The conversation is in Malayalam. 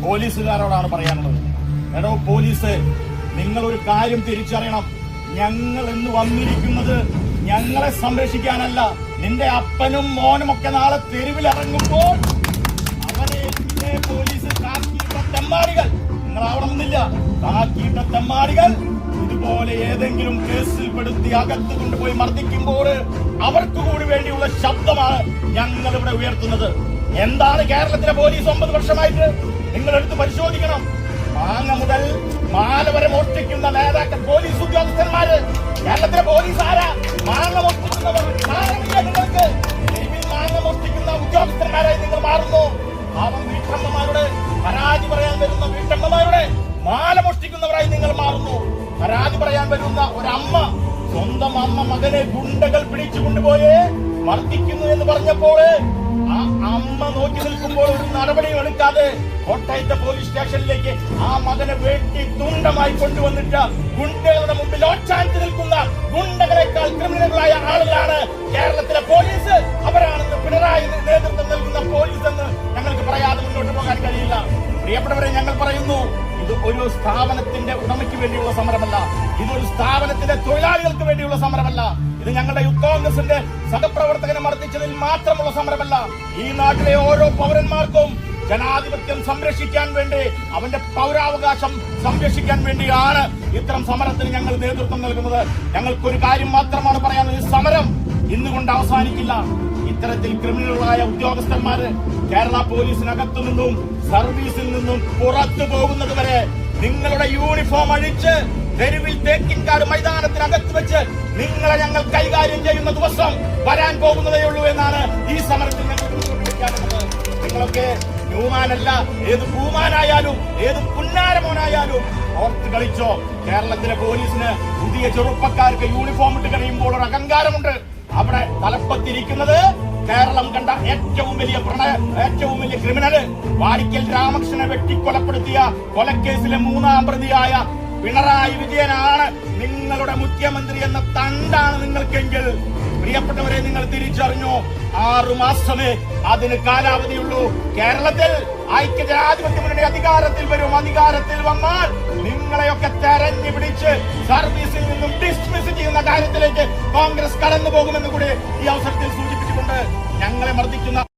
പോലീസുകാരോടാണ് പറയാനുള്ളത്. എടോ പോലീസ്, നിങ്ങളൊരു കാര്യം തിരിച്ചറിയണം. ഞങ്ങൾ ഇന്ന് വന്നിരിക്കുന്നത് ഞങ്ങളെ സംരക്ഷിക്കാനല്ല. നിന്റെ അപ്പനും മോനും ഒക്കെ നാളെ തെരുവിലിറങ്ങുമ്പോൾ അവരെ പോലീസ് കാക്കിയിട്ട തെമ്മാടികൾ, നിങ്ങളാവണമെന്നില്ല, കാക്കിയിട്ട തെമ്മാടികൾ ഇതുപോലെ ഏതെങ്കിലും കേസിൽ പെടുത്തി അകത്ത് കൊണ്ടുപോയി മർദ്ദിക്കുമ്പോൾ അവർക്ക് കൂടി വേണ്ടിയുള്ള ശബ്ദമാണ് ഞങ്ങൾ ഇവിടെ ഉയർത്തുന്നത്. എന്താണ് കേരളത്തിലെ പോലീസ് 9 വർഷമായിട്ട് നിങ്ങളെടുത്ത് പരിശോധിക്കണം. മാങ്ങ മുതൽ മാല വരെ മോഷ്ടിക്കുന്ന നേതാക്കൾ, പോലീസ് ഉദ്യോഗസ്ഥന്മാര്. കേരളത്തിലെ പോലീസ് ആരാ? മാങ്ങ മോഷ്ടിക്കുന്നവർ. നിങ്ങൾക്ക് മാങ്ങ മോഷ്ടിക്കുന്ന ഉദ്യോഗസ്ഥന്മാരായി നിങ്ങൾ മാറുന്നു. പാവം വീട്ടമ്മമാരുടെ പരാതി പറയാൻ വരുന്ന വീട്ടമ്മമാരുടെ മാല മോഷ്ടിക്കുന്നവരായി നിങ്ങൾ മാറുന്നു. പരാതി പറയാൻ വരുന്ന ഒരമ്മ സ്വന്തം അമ്മ മകനെ ഗുണ്ടകൾ പിടിച്ചു കൊണ്ടുപോയി മർദ്ദിക്കുന്നു എന്ന് പറഞ്ഞപ്പോൾ ആ അമ്മ നോക്കി നിൽക്കുമ്പോൾ ഒരു നടപടിയും എടുക്കാതെ കോട്ടയത്തെ പോലീസ് സ്റ്റേഷനിലേക്ക് ആ മകനെ വെട്ടി തുണ്ടമായി കൊണ്ടുവന്നിട്ട് ഗുണ്ടകളുടെ മുമ്പിൽ ഒച്ചാഞ്ച് നിൽക്കുന്ന ഗുണ്ടകളെക്കാൾ ക്രിമിനലുകളായ ആളുകളാണ് കേരളത്തിലെ പോലീസ്. അവരാണെന്ന് പിണറായി നേതൃത്വം നൽകുന്ന പോലീസ് എന്ന് ഞങ്ങൾക്ക് പറയാതെ മുന്നോട്ട് പോകാൻ കഴിയില്ല. പ്രിയപ്പെട്ടവരെ, ഞങ്ങൾ പറയുന്നു, ഇത് ഒരു സ്ഥാപനത്തിന്റെ ഉടമയ്ക്ക് വേണ്ടിയുള്ള സമരമല്ല. ഇതൊരു സ്ഥാപനത്തിന്റെ തൊഴിലാളികൾക്ക് വേണ്ടിയുള്ള സമരമല്ല. ഇത് ഞങ്ങളുടെ യൂത്ത് കോൺഗ്രസിന്റെ സഹപ്രവർത്തകനെ മർദ്ദിച്ചതിൽ മാത്രമുള്ള സമരമല്ല. ഈ നാട്ടിലെ ഓരോ പൗരന്മാർക്കും ജനാധിപത്യം സംരക്ഷിക്കാൻ വേണ്ടി, അവന്റെ പൗരാവകാശം സംരക്ഷിക്കാൻ വേണ്ടിയാണ് ഇത്തരം സമരത്തിന് ഞങ്ങൾ നേതൃത്വം നൽകുന്നത്. ഞങ്ങൾക്കൊരു കാര്യം മാത്രമാണ് പറയാനുള്ളത്. ഈ സമരം ഇന്നുകൊണ്ട് അവസാനിക്കില്ല. ഇത്തരത്തിൽ ക്രിമിനലുകളായ ഉദ്യോഗസ്ഥന്മാര് കേരള പോലീസിനകത്തു നിന്നും സർവീസിൽ നിന്നും പുറത്തു പോകുന്നത് വരെ നിങ്ങളുടെ യൂണിഫോം അഴിച്ച് തെരുവിൽ തേക്കിൻകാട് മൈതാനത്തിനകത്ത് വെച്ച് നിങ്ങളെ ഞങ്ങൾ കൈകാര്യം ചെയ്യുന്ന ദിവസം വരാൻ പോകുന്നതേ ഉള്ളൂ എന്നാണ് ഈ സമരത്തിൽ ഞങ്ങൾക്ക് വിളിക്കാനുള്ളത്. നിങ്ങളൊക്കെ ന്യൂമാനല്ല, ഏത് പൂമാനായാലും ഏത് പുന്നാരമോനായാലും ഓർത്ത് കളിച്ചോ. കേരളത്തിലെ പോലീസിന് പുതിയ ചെറുപ്പക്കാർക്ക് യൂണിഫോം ഇട്ട് കഴിയുമ്പോൾ ഒരു അഹങ്കാരമുണ്ട്. അവിടെ തലപ്പത്തിരിക്കുന്നത് കേരളം കണ്ട ഏറ്റവും വലിയ ക്രിമിനല്, വാടിക്കൽ രാമകൃഷ്ണനെ വെട്ടിക്കൊലപ്പെടുത്തിയ കൊലക്കേസിലെ 3ാം പ്രതിയായ പിണറായി വിജയനാണ് നിങ്ങളുടെ മുഖ്യമന്ത്രി എന്ന തണ്ടാണ് നിങ്ങൾക്കെങ്കിൽ, പ്രിയപ്പെട്ടവരെ, നിങ്ങൾ തിരിച്ചറിഞ്ഞു. 6 മാസമേ അതിന് കാലാവധിയുള്ളൂ. കേരളത്തിൽ ഐക്യജനാധിപത്യ മുന്നണി അധികാരത്തിൽ വരും. അധികാരത്തിൽ വന്നാൽ നിങ്ങളെയൊക്കെ തെരഞ്ഞു പിടിച്ച് സർവീസിൽ നിന്നും ഡിസ്മിസ് ചെയ്യുന്ന കാര്യത്തിലേക്ക് കോൺഗ്രസ് കടന്നു പോകുമെന്ന് കൂടി ഈ അവസരത്തിൽ സൂചിപ്പിച്ചുകൊണ്ട് ഞങ്ങളെ മർദ്ദിക്കുന്ന